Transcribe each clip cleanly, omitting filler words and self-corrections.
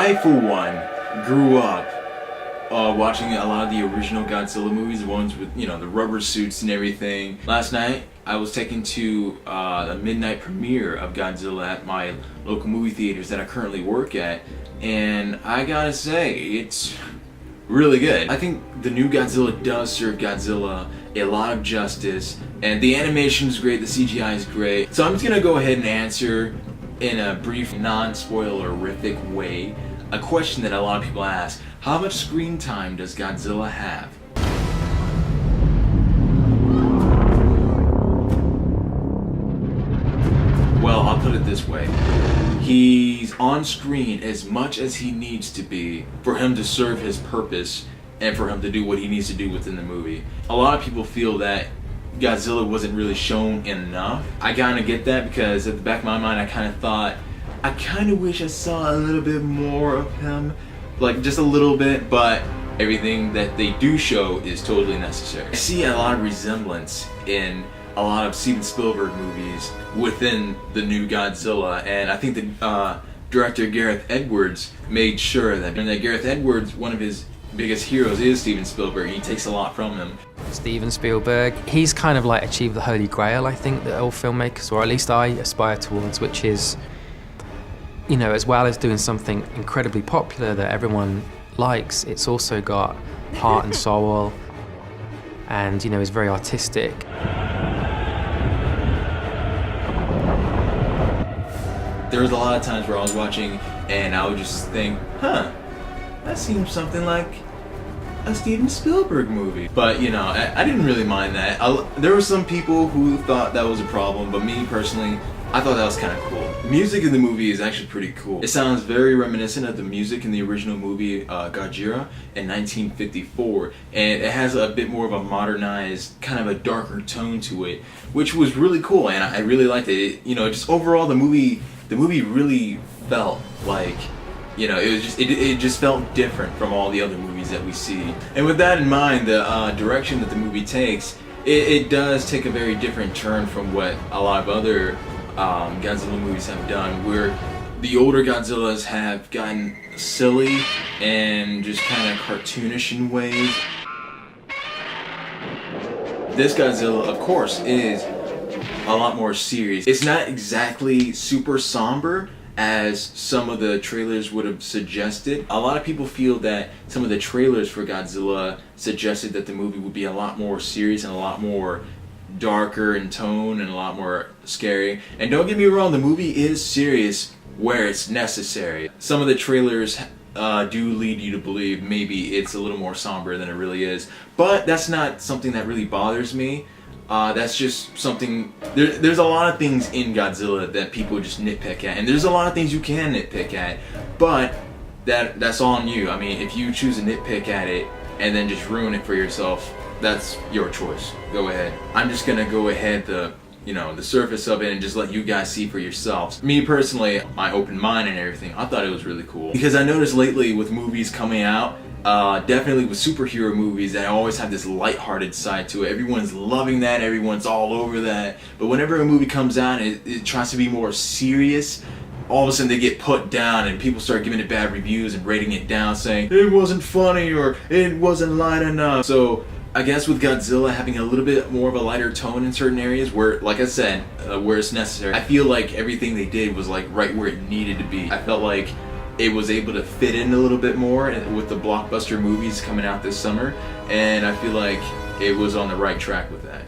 I, for one, grew up watching a lot of the original Godzilla movies, the ones with, you know, the rubber suits and everything. Last night, I was taken to the midnight premiere of Godzilla at my local movie theaters that I currently work at, and I gotta say, it's really good. I think the new Godzilla does serve Godzilla a lot of justice, and the animation is great, the CGI is great. So I'm just gonna go ahead and answer in a brief, non-spoilerific way a question that a lot of people ask. How much screen time does Godzilla have? Well, I'll put it this way. He's on screen as much as he needs to be for him to serve his purpose and for him to do what he needs to do within the movie. A lot of people feel that Godzilla wasn't really shown enough. I kind of get that, because at the back of my mind I kind of thought, I kind of wish I saw a little bit more of him, like just a little bit, but everything that they do show is totally necessary. I see a lot of resemblance in a lot of Steven Spielberg movies within the new Godzilla, and I think the director Gareth Edwards made sure that, and that Gareth Edwards, one of his biggest heroes is Steven Spielberg. He takes a lot from him. Steven Spielberg, he's kind of like achieved the holy grail, I think, that all filmmakers, or at least I aspire towards, which is, you know, as well as doing something incredibly popular that everyone likes, it's also got heart and soul, and, you know, is very artistic. There was a lot of times where I was watching and I would just think, huh, that seems something like a Steven Spielberg movie. But, you know, I didn't really mind that. There were some people who thought that was a problem, but me personally, I thought that was kind of cool. The music in the movie is actually pretty cool. It sounds very reminiscent of the music in the original movie Godzilla in 1954, and it has a bit more of a modernized, kind of a darker tone to it, which was really cool, and I really liked it. You know, just overall the movie really felt like, you know, it just felt different from all the other movies that we see. And with that in mind, the direction that the movie takes, it does take a very different turn from what a lot of other Godzilla movies have done, where the older Godzillas have gotten silly and just kind of cartoonish in ways. This Godzilla, of course, is a lot more serious. It's not exactly super somber as some of the trailers would have suggested. A lot of people feel that some of the trailers for Godzilla suggested that the movie would be a lot more serious and a lot more darker in tone and a lot more scary. And don't get me wrong, the movie is serious where it's necessary. Some of the trailers do lead you to believe maybe it's a little more somber than it really is, but that's not something that really bothers me. That's just something, there's a lot of things in Godzilla that people just nitpick at, and there's a lot of things you can nitpick at, but that's on you. I mean, if you choose to nitpick at it and then just ruin it for yourself, that's your choice. Go ahead. I'm just gonna go ahead the surface of it and just let you guys see for yourselves. Me personally, my open mind and everything, I thought it was really cool. Because I noticed lately with movies coming out, definitely with superhero movies, that always have this lighthearted side to it. Everyone's loving that, everyone's all over that. But whenever a movie comes out and it tries to be more serious, all of a sudden they get put down and people start giving it bad reviews and rating it down, saying it wasn't funny or it wasn't light enough. So I guess with Godzilla having a little bit more of a lighter tone in certain areas where, like I said, where it's necessary, I feel like everything they did was like right where it needed to be. I felt like it was able to fit in a little bit more with the blockbuster movies coming out this summer, and I feel like it was on the right track with that.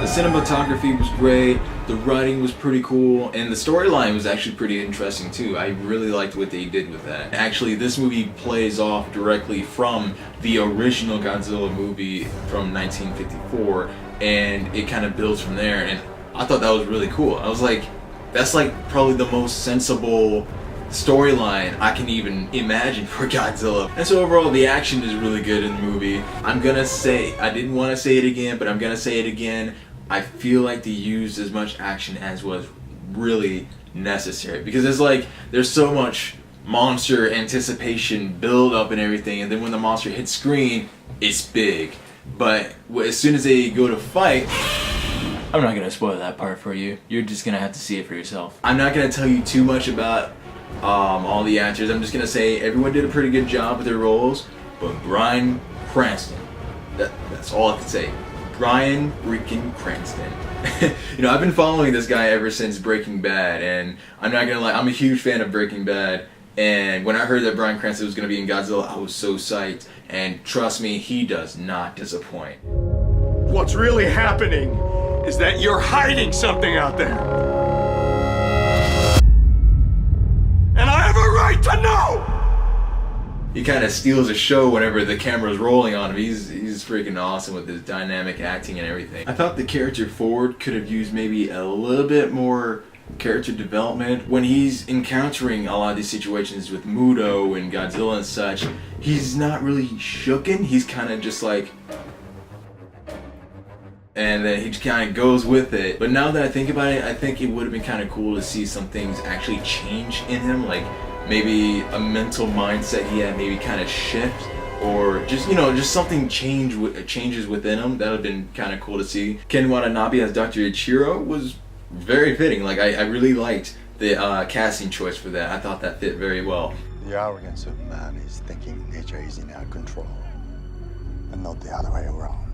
The cinematography was great, the writing was pretty cool, and the storyline was actually pretty interesting too. I really liked what they did with that. Actually, this movie plays off directly from the original Godzilla movie from 1954, and it kind of builds from there, and I thought that was really cool. I was like, that's like probably the most sensible storyline I can even imagine for Godzilla. And so overall, the action is really good in the movie. I'm gonna say, I didn't want to say it again, but I'm gonna say it again. I feel like they used as much action as was really necessary, because there's so much monster anticipation build up and everything, and then when the monster hits screen, it's big. But as soon as they go to fight, I'm not gonna spoil that part for you. You're just gonna have to see it for yourself. I'm not gonna tell you too much about all the actors. I'm just gonna say everyone did a pretty good job with their roles, but Bryan Cranston, that's all I can say. Bryan freaking Cranston. You know, I've been following this guy ever since Breaking Bad, and I'm not gonna lie, I'm a huge fan of Breaking Bad. And when I heard that Bryan Cranston was gonna be in Godzilla, I was so psyched. And trust me, he does not disappoint. What's really happening is that you're hiding something out there. And I have a right to know! He kind of steals a show whenever the camera's rolling on him. He's freaking awesome with his dynamic acting and everything. I thought the character Ford could have used maybe a little bit more character development. When he's encountering a lot of these situations with Muto and Godzilla and such, he's not really shooken. He's kind of just like, and then he just kind of goes with it. But now that I think about it, I think it would have been kind of cool to see some things actually change in him, like maybe a mental mindset he had maybe kind of shift, or just, you know, just something changes within him. That would have been kind of cool to see. Ken Watanabe as Dr. Ichiro was very fitting. Like, I really liked the casting choice for that. I thought that fit very well. The arrogance of man is thinking nature is in our control, and not the other way around.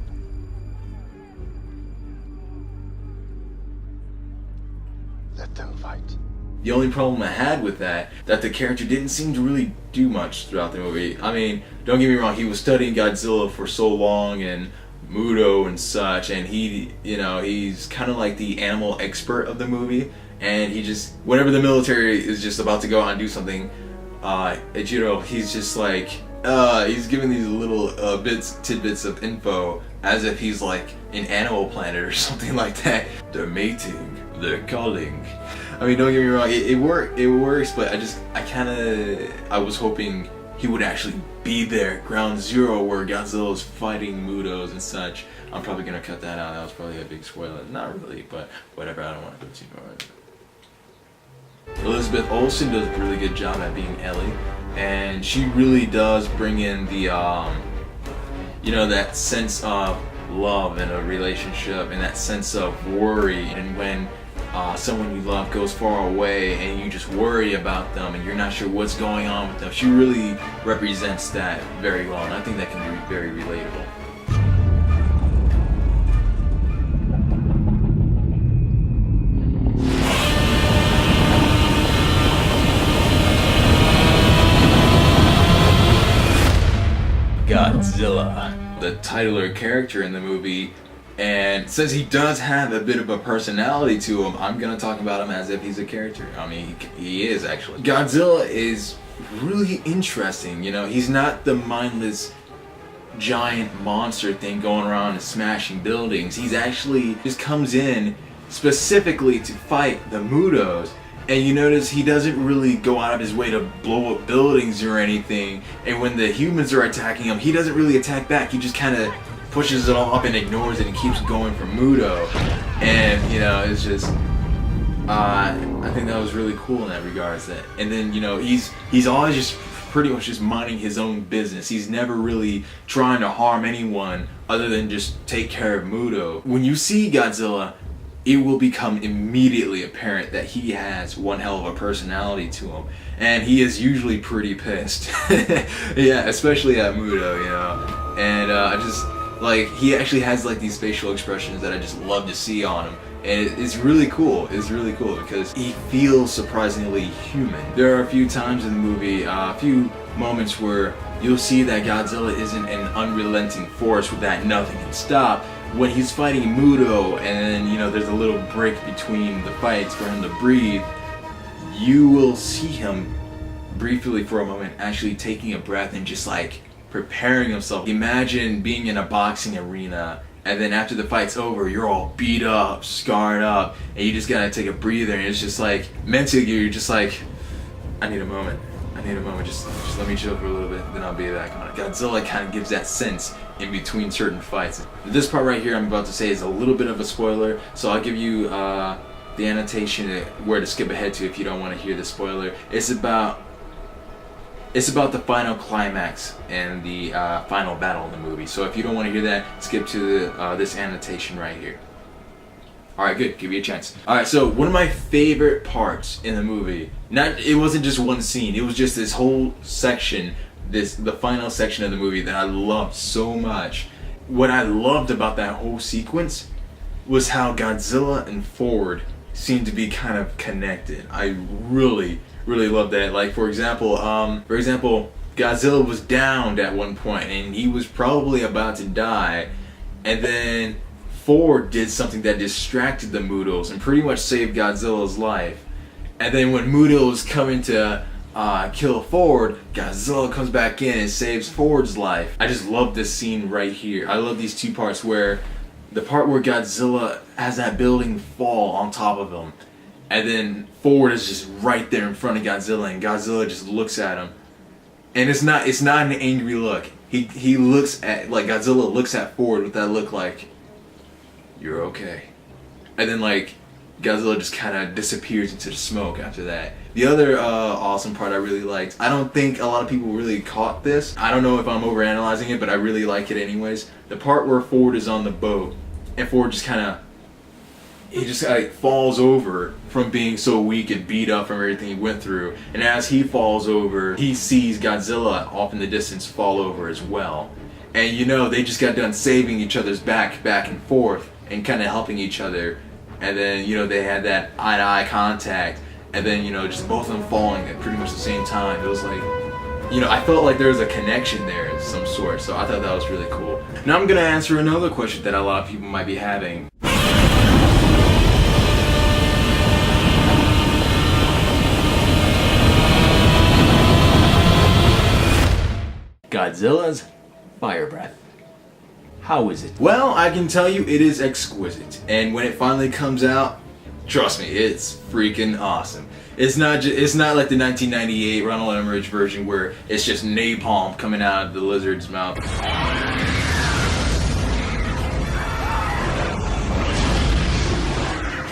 Let them fight. The only problem I had with that the character didn't seem to really do much throughout the movie. I mean, don't get me wrong, he was studying Godzilla for so long, and Muto and such, and he, you know, he's kind of like the animal expert of the movie, and he just, whenever the military is just about to go out and do something, Ichiro, he's just like, he's giving these little tidbits of info as if he's like in Animal Planet or something like that. They're mating, they're calling. I mean, don't get me wrong, it works, but I was hoping he would actually be there, ground zero, where Godzilla's fighting Mutos and such. I'm probably gonna cut that out. That was probably a big spoiler. Not really, but whatever. I don't want to go too far. Elizabeth Olsen does a really good job at being Ellie, and she really does bring in the, you know, that sense of love in a relationship, and that sense of worry, and when someone you love goes far away and you just worry about them and you're not sure what's going on with them. She really represents that very well, and I think that can be very relatable. Godzilla, the titular character in the movie. And since he does have a bit of a personality to him, I'm gonna talk about him as if he's a character. I mean, he is actually. Godzilla is really interesting, you know. He's not the mindless giant monster thing going around and smashing buildings. He's actually just comes in specifically to fight the Mutos. And you notice he doesn't really go out of his way to blow up buildings or anything. And when the humans are attacking him, he doesn't really attack back. He just kind of pushes it all up and ignores it and keeps going for Muto. And, you know, it's just, I think that was really cool in that regards. And then, you know, he's always just pretty much just minding his own business. He's never really trying to harm anyone other than just take care of Muto. When you see Godzilla, it will become immediately apparent that he has one hell of a personality to him. And he is usually pretty pissed. Yeah, especially at Muto, you know. And I just, like, he actually has like these facial expressions that I just love to see on him. And it's really cool. It's really cool because he feels surprisingly human. There are a few times in the movie, a few moments where you'll see that Godzilla isn't an unrelenting force that nothing can stop. When he's fighting Muto and then, you know, there's a little break between the fights for him to breathe, you will see him briefly for a moment actually taking a breath and just like preparing himself. Imagine being in a boxing arena and then after the fight's over, you're all beat up, scarred up, and you just gotta take a breather, and it's just like, mentally you're just like, I need a moment, just let me chill for a little bit, then I'll be back on it. Godzilla kind of gives that sense in between certain fights. This part right here I'm about to say is a little bit of a spoiler, so I'll give you the annotation where to skip ahead to if you don't want to hear the spoiler. It's about the final climax and the final battle in the movie. So if you don't want to hear that, skip to this annotation right here. Alright, good. Give you a chance. Alright, so one of my favorite parts in the movie, it wasn't just one scene, it was just this whole section, the final section of the movie that I loved so much. What I loved about that whole sequence was how Godzilla and Ford seemed to be kind of connected. I really loved that. Like for example, Godzilla was downed at one point and he was probably about to die, and then Ford did something that distracted the Mutos and pretty much saved Godzilla's life. And then when Muto was coming to kill Ford, Godzilla comes back in and saves Ford's life. I just love this scene right here. I love these two parts, where the part where Godzilla has that building fall on top of him, and then Ford is just right there in front of Godzilla, and Godzilla just looks at him. And it's not an angry look. He looks at, like, Godzilla looks at Ford with that look like, you're okay. And then like Godzilla just kind of disappears into the smoke after that. The other awesome part I really liked, I don't think a lot of people really caught this. I don't know if I'm overanalyzing it, but I really like it anyways. The part where Ford is on the boat and Ford just he just like falls over from being so weak and beat up from everything he went through. And as he falls over, he sees Godzilla off in the distance fall over as well. And you know, they just got done saving each other's back and forth and kind of helping each other. And then, you know, they had that eye-to-eye contact. And then, you know, just both of them falling at pretty much the same time. It was like, you know, I felt like there was a connection there of some sort. So I thought that was really cool. Now I'm going to answer another question that a lot of people might be having. Godzilla's fire breath. How is it? Well, I can tell you it is exquisite. And when it finally comes out, trust me, it's freaking awesome. It's not like the 1998 Ronald Emmerich version where it's just napalm coming out of the lizard's mouth.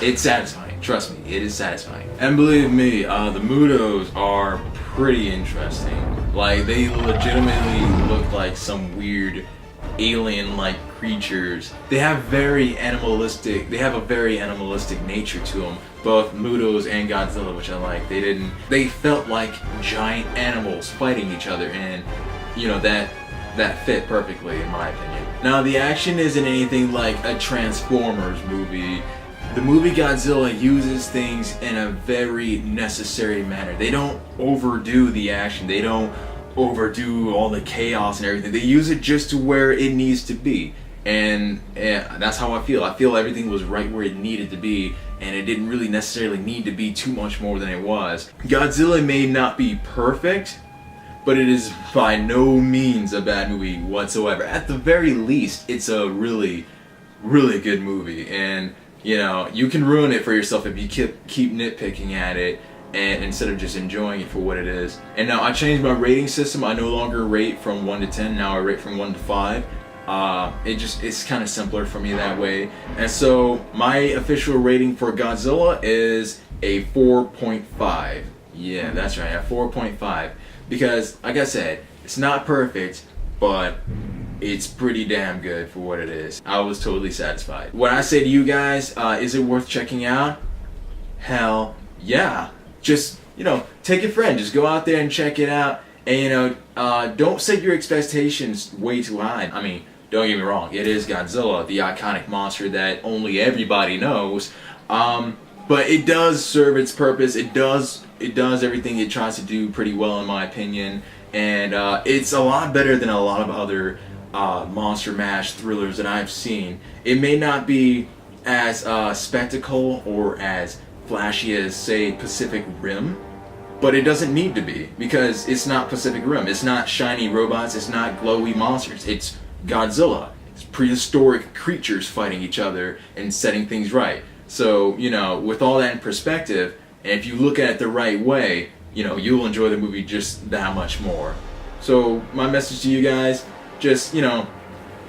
It's satisfying. Trust me, it is satisfying. And believe me, the Mutos are pretty interesting. Like, they legitimately look like some weird alien-like creatures. They have a very animalistic nature to them, both Mutos and Godzilla, which I like. They felt like giant animals fighting each other, and you know, that fit perfectly in my opinion. Now the action isn't anything like a Transformers movie. The movie Godzilla uses things in a very necessary manner. They don't overdo the action. They don't overdo all the chaos and everything. They use it just to where it needs to be. And that's how I feel. I feel everything was right where it needed to be, and it didn't really necessarily need to be too much more than it was. Godzilla may not be perfect, but it is by no means a bad movie whatsoever. At the very least, it's a really good movie. And you know, you can ruin it for yourself if you keep nitpicking at it, and instead of just enjoying it for what it is. And now I changed my rating system. I no longer rate from 1 to 10. Now I rate from 1 to 5. It's kind of simpler for me that way. And so my official rating for Godzilla is a 4.5. Yeah, that's right, a 4.5. Because, like I said, it's not perfect, but it's pretty damn good for what it is. I was totally satisfied. What I say to you guys, is it worth checking out? Hell yeah. Just, you know, take a friend, just go out there and check it out. And, you know, don't set your expectations way too high. I mean, don't get me wrong, it is Godzilla, the iconic monster that only everybody knows. But it does serve its purpose. It does everything it tries to do pretty well, in my opinion. And it's a lot better than a lot of other monster mash thrillers that I've seen. It may not be as spectacle or as flashy as, say, Pacific Rim, but it doesn't need to be, because it's not Pacific Rim. It's not shiny robots. It's not glowy monsters. It's Godzilla. It's prehistoric creatures fighting each other and setting things right. So, you know, with all that in perspective, and if you look at it the right way, you know, you'll enjoy the movie just that much more. So my message to you guys, just, you know,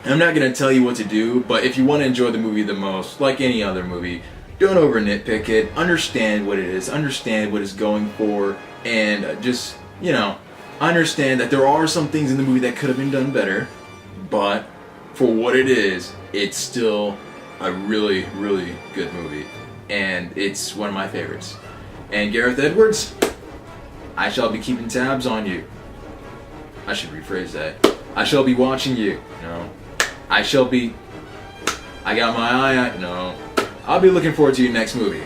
I'm not going to tell you what to do, but if you want to enjoy the movie the most, like any other movie, don't over nitpick it. Understand what it is. Understand what it's going for, and just, you know, understand that there are some things in the movie that could have been done better, but for what it is, it's still a really, really good movie, and it's one of my favorites. And Gareth Edwards, I shall be keeping tabs on you. I should rephrase that. I shall be watching you. No. I shall be... I got my eye on... No. I'll be looking forward to your next movie.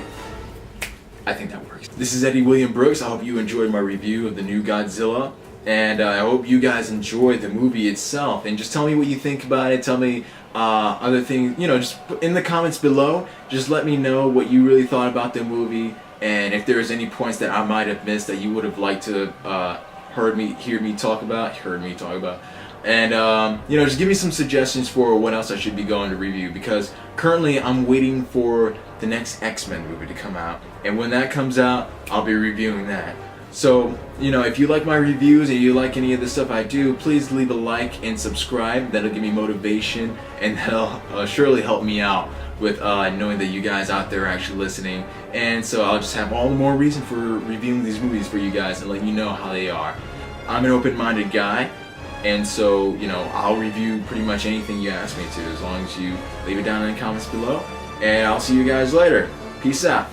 I think that works. This is Eddie William Brooks. I hope you enjoyed my review of the new Godzilla. And I hope you guys enjoyed the movie itself. And just tell me what you think about it. Tell me other things. You know, just in the comments below, just let me know what you really thought about the movie. And if there's any points that I might have missed that you would have liked to hear me talk about. And you know, just give me some suggestions for what else I should be going to review, because currently I'm waiting for the next X-Men movie to come out, and when that comes out, I'll be reviewing that. So, you know, if you like my reviews and you like any of the stuff I do, please leave a like and subscribe. That'll give me motivation, and that'll surely help me out with knowing that you guys out there are actually listening. And so I'll just have all the more reason for reviewing these movies for you guys and letting you know how they are. I'm an open-minded guy, and so, you know, I'll review pretty much anything you ask me to, as long as you leave it down in the comments below. And I'll see you guys later. Peace out.